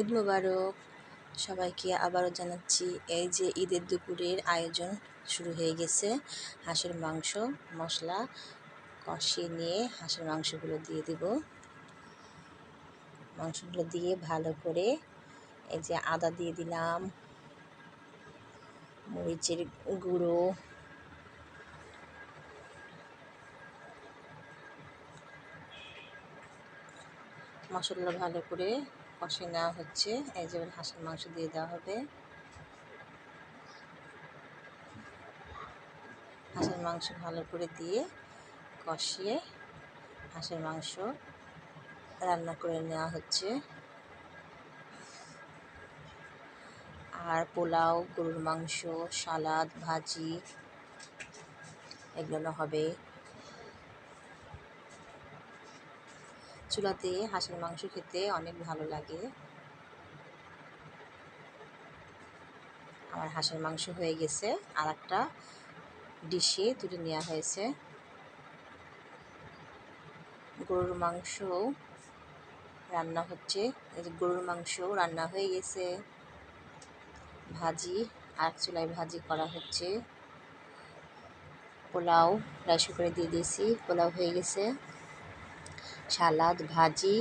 ঈদ মোবারক সবাইকে আবারও জানাচ্ছি। এই যে ঈদের দুপুরের আয়োজন শুরু হয়ে গেছে। হাঁসের মাংস মশলা কষিয়ে নিয়ে হাঁসের মাংসগুলো দিয়ে দিব। মাংসগুলো দিয়ে ভালো করে এই যে আদা দিয়ে দিলাম, মরিচের গুঁড়ো, মশলা ভালো করে কষিয়ে নেওয়া হচ্ছে। এই যে হাঁসের মাংস দিয়ে দেওয়া হবে। হাঁসের মাংস ভালো করে দিয়ে কষিয়ে হাঁসের মাংস রান্না করে নেওয়া হচ্ছে। আর পোলাও, গরুর মাংস, সালাদ, ভাজি এগুলো হবে। চুলাতে হাঁসের মাংস খেতে অনেক ভালো লাগে। আমার হাঁসের মাংস হয়ে গেছে, আর একটা ডিশে তুলে নেওয়া হয়েছে। গরুর মাংস রান্না হচ্ছে। এই যে গরুর মাংস রান্না হয়ে গেছে। ভাজি আর চুলায় ভাজি করা হচ্ছে। পোলাও রাইস কুকারে দিয়ে দিয়েছি, পোলাও হয়ে গেছে। সালাদ, ভাজি